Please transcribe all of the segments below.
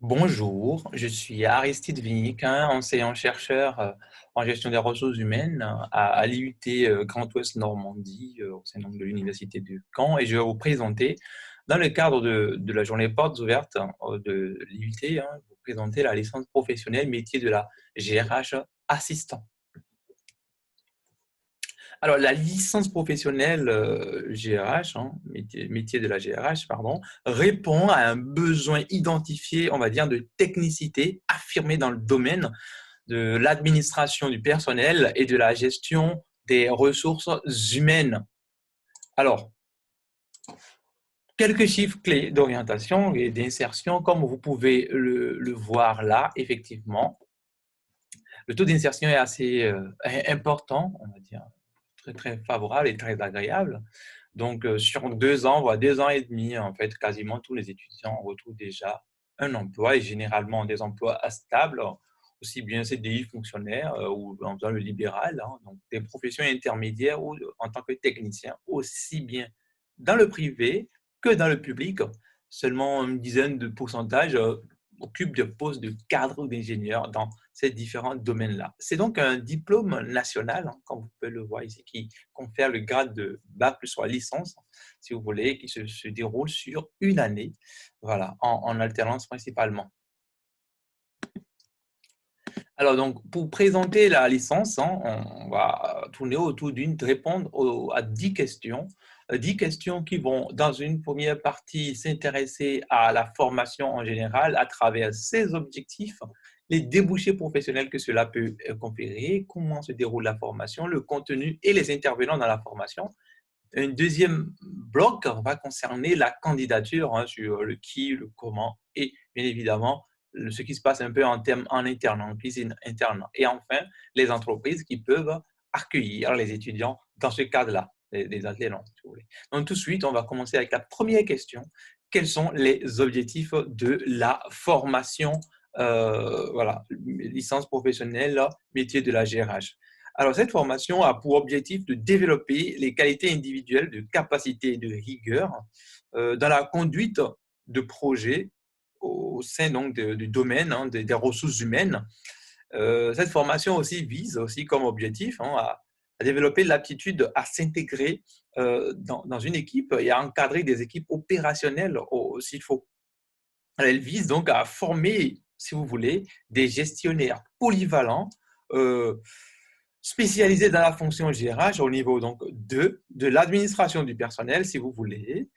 Bonjour, je suis Aristide Viniquin, enseignant-chercheur en gestion des ressources humaines à l'IUT Grand Ouest Normandie au sein donc de l'Université de Caen et je vais vous présenter, dans le cadre de la journée portes ouvertes de l'IUT, vous présenter la licence professionnelle métier de la GRH assistant. Alors, la licence professionnelle GRH, métier de la GRH, pardon, répond à un besoin identifié, on va dire, de technicité affirmé dans le domaine de l'administration du personnel et de la gestion des ressources humaines. Alors, quelques chiffres clés d'orientation et d'insertion, comme vous pouvez le voir là, effectivement. Le taux d'insertion est assez important, on va dire, très, très favorable et très agréable. Donc, sur 2 ans, voire 2 ans et demi, en fait, quasiment tous les étudiants retrouvent déjà un emploi et généralement des emplois stables, aussi bien CDI fonctionnaire ou en faisant le libéral, donc des professions intermédiaires ou en tant que technicien, aussi bien dans le privé que dans le public. Seulement une dizaine de pourcentages occupent des postes de cadre ou d'ingénieur dans ces différents domaines-là. C'est donc un diplôme national, comme vous pouvez le voir ici, qui confère le grade de bac plus soit licence, si vous voulez, qui se déroule sur une année, voilà, en alternance principalement. Alors donc, pour présenter la licence, on va tourner autour répondre à 10 questions. 10 questions qui vont, dans une première partie, s'intéresser à la formation en général à travers ses objectifs, les débouchés professionnels que cela peut conférer, comment se déroule la formation, le contenu et les intervenants dans la formation. Un deuxième bloc va concerner la candidature sur le qui, le comment et bien évidemment ce qui se passe un peu en termes en interne, en cuisine interne. Et enfin, les entreprises qui peuvent accueillir les étudiants dans ce cadre-là, les alternants, si vous voulez. Donc tout de suite, on va commencer avec la première question. Quels sont les objectifs de la formation, voilà, licence professionnelle, métier de la GRH? Alors, cette formation a pour objectif de développer les qualités individuelles de capacité et de rigueur dans la conduite de projets au sein donc du domaine des ressources humaines. Cette formation aussi vise aussi comme objectif à développer l'aptitude à s'intégrer dans une équipe et à encadrer des équipes opérationnelles s'il faut. Elle vise donc à former, si vous voulez, des gestionnaires polyvalents euh, spécialisés dans la fonction GRH au niveau donc de l'administration du personnel, si vous voulez.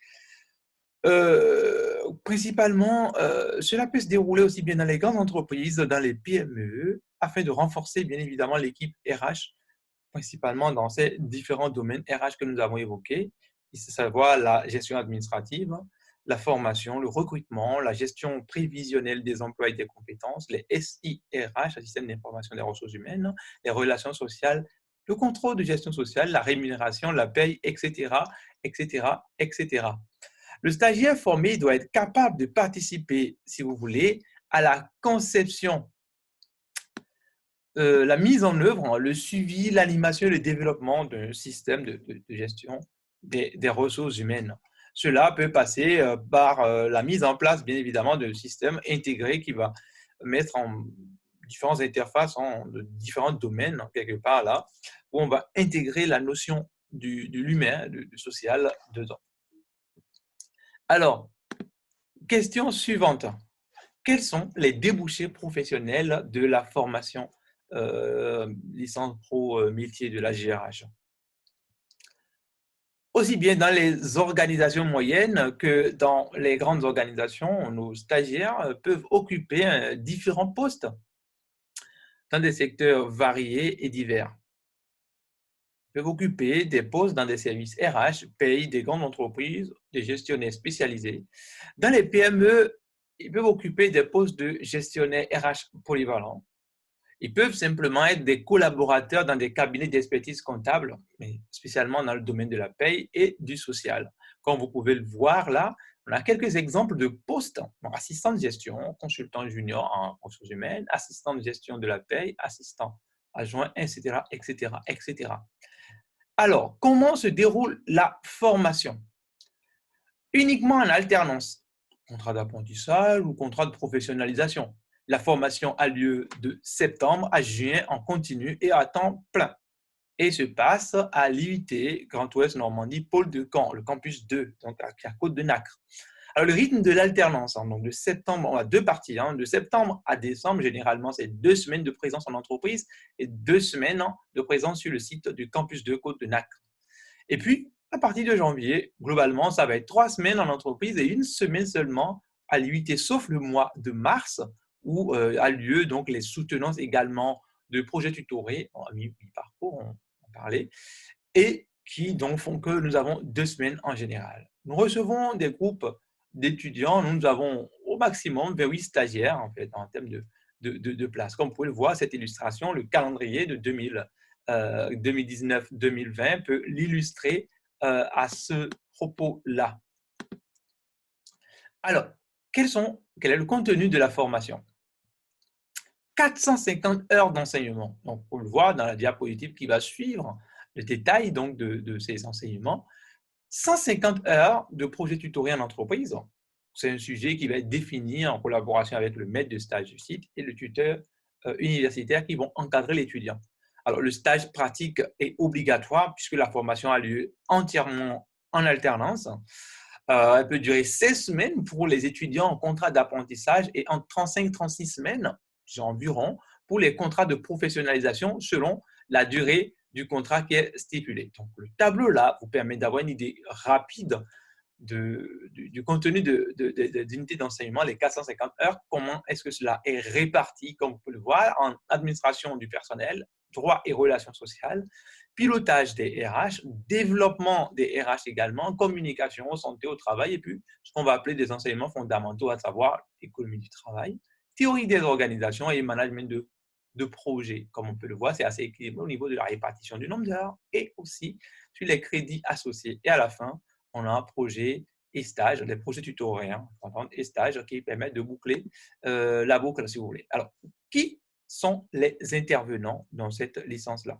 Principalement, cela peut se dérouler aussi bien dans les grandes entreprises, dans les PME, afin de renforcer bien évidemment l'équipe RH, principalement dans ces différents domaines RH que nous avons évoqués, à savoir la gestion administrative, la formation, le recrutement, la gestion prévisionnelle des emplois et des compétences, les SIRH, le système d'information des ressources humaines, les relations sociales, le contrôle de gestion sociale, la rémunération, la paye, etc., etc., etc. Le stagiaire formé doit être capable de participer, si vous voulez, à la conception, la mise en œuvre, le suivi, l'animation et le développement d'un système de gestion des ressources humaines. Cela peut passer par la mise en place, bien évidemment, de systèmes intégrés qui va mettre en différentes interfaces de différents domaines, quelque part là, où on va intégrer la notion de l'humain, du social dedans. Alors, question suivante. Quels sont les débouchés professionnels de la formation licence pro métier de la GRH? Aussi bien dans les organisations moyennes que dans les grandes organisations, nos stagiaires peuvent occuper différents postes dans des secteurs variés et divers. Ils peuvent occuper des postes dans des services RH, paye, des grandes entreprises, des gestionnaires spécialisés. Dans les PME, ils peuvent occuper des postes de gestionnaires RH polyvalents. Ils peuvent simplement être des collaborateurs dans des cabinets d'expertise comptable, mais spécialement dans le domaine de la paye et du social. Comme vous pouvez le voir là, on a quelques exemples de postes. Donc, assistant de gestion, consultant junior en ressources humaines, assistant de gestion de la paye, assistant adjoint, etc., etc., etc. Alors, comment se déroule la formation? Uniquement en alternance. contrat d'apprentissage ou contrat de professionnalisation. La formation a lieu de septembre à juin en continu et à temps plein et se passe à l'IUT Grand Ouest Normandie, pôle de Caen, le campus 2, donc à Côte de Nacre. Alors, le rythme de l'alternance, donc de septembre, on a deux parties, de septembre à décembre, généralement, c'est 2 semaines de présence en entreprise et 2 semaines de présence sur le site du campus 2 Côte de Nacre. Et puis, à partir de janvier, globalement, ça va être 3 semaines en entreprise et 1 semaine seulement à l'IUT, sauf le mois de mars, où a lieu donc les soutenances également de projets tutorés, en mi-parcours, on parlait, et qui donc font que nous avons 2 semaines en général. Nous recevons des groupes d'étudiants, nous avons au maximum vers 8 stagiaires en fait en termes de places. Comme vous pouvez le voir, cette illustration, le calendrier de 2019-2020 peut l'illustrer à ce propos-là. Alors, quel est le contenu de la formation? 450 heures d'enseignement. Donc, on le voit dans la diapositive qui va suivre, le détail donc de ces enseignements. 150 heures de projet tutoré en entreprise. C'est un sujet qui va être défini en collaboration avec le maître de stage du site et le tuteur universitaire qui vont encadrer l'étudiant. Alors, le stage pratique est obligatoire puisque la formation a lieu entièrement en alternance. Elle peut durer 16 semaines pour les étudiants en contrat d'apprentissage et en 35-36 semaines environ pour les contrats de professionnalisation selon la durée du contrat qui est stipulé. Donc, le tableau là vous permet d'avoir une idée rapide du contenu d'unités d'enseignement, les 450 heures, comment est-ce que cela est réparti, comme vous pouvez le voir, en administration du personnel, droit et relations sociales, pilotage des RH, développement des RH également, communication, santé au travail, et puis ce qu'on va appeler des enseignements fondamentaux, à savoir économie du travail, théorie des organisations et management de projets. Comme on peut le voir, c'est assez équilibré au niveau de la répartition du nombre d'heures et aussi sur les crédits associés. Et à la fin, on a un projet et stage, les projets tutoriels et stages qui permettent de boucler la boucle, si vous voulez. Alors, qui sont les intervenants dans cette licence-là?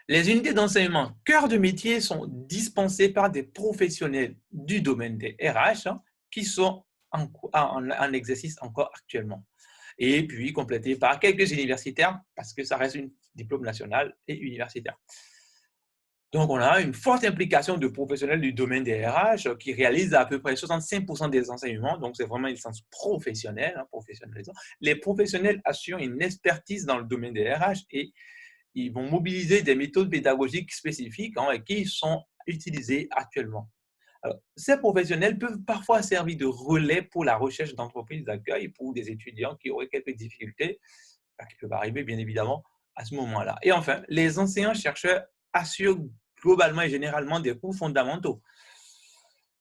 Les unités d'enseignement cœur de métier sont dispensées par des professionnels du domaine des RH qui sont en exercice encore actuellement. Et puis complétées par quelques universitaires parce que ça reste un diplôme national et universitaire. Donc, on a une forte implication de professionnels du domaine des RH qui réalisent à peu près 65% des enseignements. Donc, c'est vraiment une licence professionnelle, professionnalisant. Les professionnels assurent une expertise dans le domaine des RH et ils vont mobiliser des méthodes pédagogiques spécifiques qui sont utilisées actuellement. Alors, ces professionnels peuvent parfois servir de relais pour la recherche d'entreprises d'accueil pour des étudiants qui auraient quelques difficultés, qui peuvent arriver bien évidemment à ce moment-là. Et enfin, les enseignants-chercheurs assurent globalement et généralement des cours fondamentaux.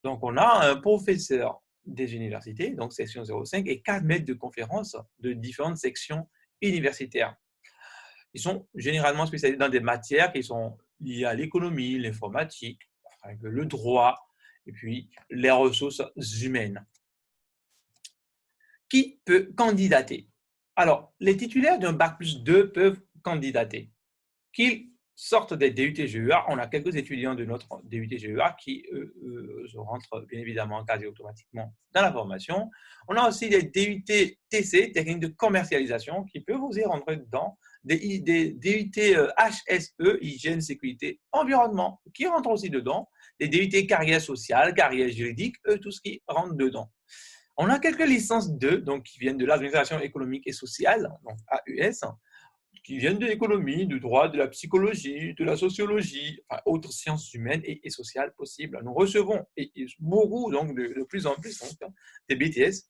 Donc, on a un professeur des universités, donc section 05, et 4 maîtres de conférences de différentes sections universitaires. Ils sont généralement spécialisés dans des matières qui sont liées à l'économie, l'informatique, le droit, et puis les ressources humaines. Qui peut candidater? Alors, les titulaires d'un Bac+2 peuvent candidater. Qu'ils sortent des DUT-GEA, on a quelques étudiants de notre DUT-GEA qui rentrent bien évidemment quasi automatiquement dans la formation. On a aussi des DUT-TC, techniques de commercialisation, qui peuvent aussi rentrer dedans. Des DUT-HSE, hygiène, sécurité, environnement, qui rentrent aussi dedans. Des DUT carrière sociale, carrière juridique, tout ce qui rentre dedans. On a quelques licences 2, donc qui viennent de l'administration économique et sociale, donc AES, qui viennent de l'économie, du droit, de la psychologie, de la sociologie, enfin, autres sciences humaines et sociales possibles. Nous recevons beaucoup, donc de plus en plus, des BTS,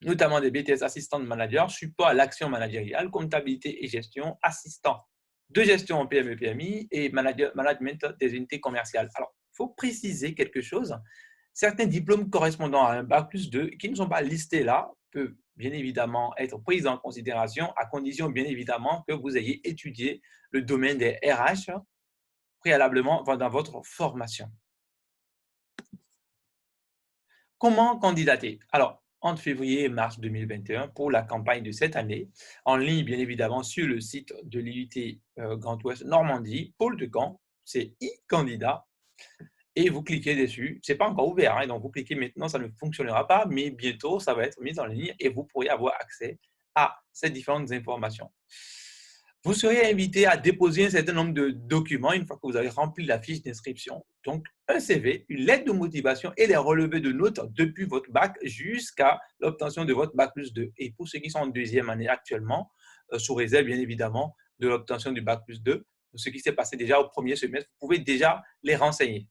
notamment des BTS assistants de manager, support à l'action managériale, comptabilité et gestion, assistant de gestion en PME-PMI et management des unités commerciales. Alors, il faut préciser quelque chose. Certains diplômes correspondant à un Bac+2 qui ne sont pas listés là peuvent bien évidemment être pris en considération à condition bien évidemment que vous ayez étudié le domaine des RH préalablement dans votre formation. Comment candidater? Alors, entre février et mars 2021, pour la campagne de cette année, en ligne bien évidemment sur le site de l'IUT Grand Ouest Normandie, pôle de Caen, c'est e-candidat. et vous cliquez dessus. Ce n'est pas encore ouvert, hein, donc vous cliquez maintenant, ça ne fonctionnera pas, mais bientôt, ça va être mis en ligne et vous pourrez avoir accès à ces différentes informations. Vous serez invité à déposer un certain nombre de documents une fois que vous avez rempli la fiche d'inscription. Donc, un CV, une lettre de motivation et les relevés de notes depuis votre bac jusqu'à l'obtention de votre bac plus 2. Et pour ceux qui sont en deuxième année actuellement, sous réserve bien évidemment de l'obtention du bac plus 2, ce qui s'est passé déjà au premier semestre, vous pouvez déjà les renseigner.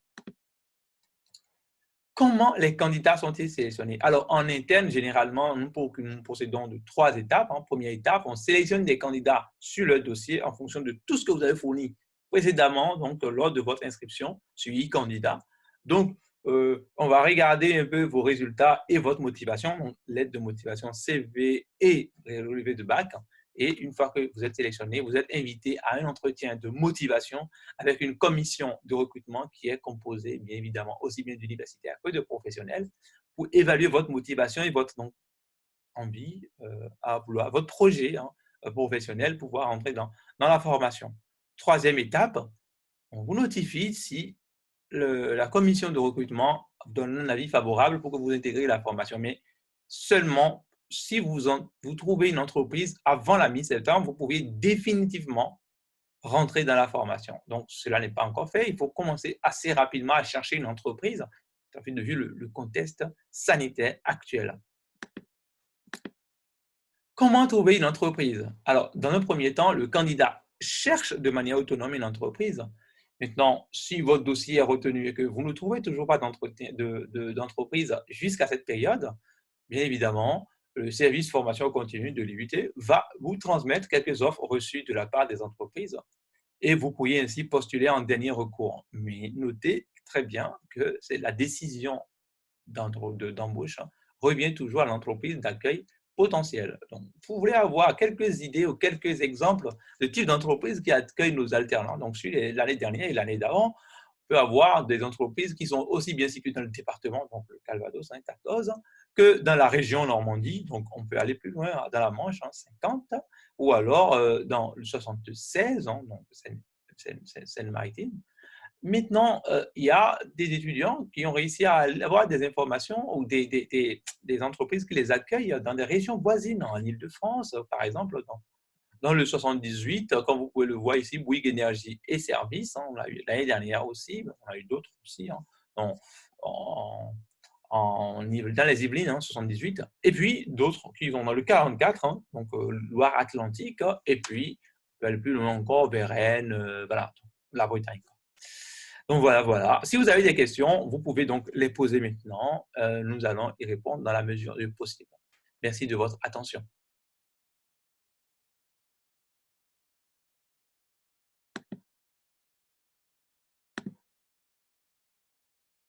Comment les candidats sont-ils sélectionnés? Alors, en interne, généralement, nous procédons de 3 étapes. En première étape, on sélectionne des candidats sur le dossier en fonction de tout ce que vous avez fourni précédemment, donc lors de votre inscription sur e-candidat. Donc, on va regarder un peu vos résultats et votre motivation, donc lettre de motivation, CV et relevé de bac. Et une fois que vous êtes sélectionné, vous êtes invité à un entretien de motivation avec une commission de recrutement qui est composée, bien évidemment, aussi bien d'universitaires que de professionnels pour évaluer votre motivation et votre envie à vouloir, votre projet professionnel pour pouvoir entrer dans la formation. Troisième étape, on vous notifie si la commission de recrutement donne un avis favorable pour que vous intégriez la formation, mais seulement si vous trouvez une entreprise avant la mi-septembre, vous pouvez définitivement rentrer dans la formation. Donc, cela n'est pas encore fait. Il faut commencer assez rapidement à chercher une entreprise, en fait, de vue le contexte sanitaire actuel. Comment trouver une entreprise? Alors, dans un premier temps, le candidat cherche de manière autonome une entreprise. Maintenant, si votre dossier est retenu et que vous ne trouvez toujours pas d'entreprise jusqu'à cette période, bien évidemment, le service formation continue de l'IUT va vous transmettre quelques offres reçues de la part des entreprises et vous pourriez ainsi postuler en dernier recours. Mais notez très bien que c'est la décision d'embauche revient toujours à l'entreprise d'accueil potentielle. Donc, vous voulez avoir quelques idées ou quelques exemples de types d'entreprises qui accueillent nos alternants. Donc, sur l'année dernière et l'année d'avant, on peut avoir des entreprises qui sont aussi bien situées dans le département, donc le Calvados, 14, que dans la région Normandie. Donc, on peut aller plus loin dans la Manche, 50, ou alors dans le 76, donc Seine-Maritime. Maintenant, il y a des étudiants qui ont réussi à avoir des informations ou des entreprises qui les accueillent dans des régions voisines, en Île-de-France, par exemple, dans le 78, comme vous pouvez le voir ici, Bouygues Énergie et Services, on l'a eu l'année dernière aussi, on a eu d'autres aussi, dans les Yvelines, 78, et puis d'autres qui vont dans le 44, donc Loire-Atlantique, et puis plus loin encore, vers Rennes, voilà, la Bretagne. Donc voilà. Si vous avez des questions, vous pouvez donc les poser maintenant. Nous allons y répondre dans la mesure du possible. Merci de votre attention.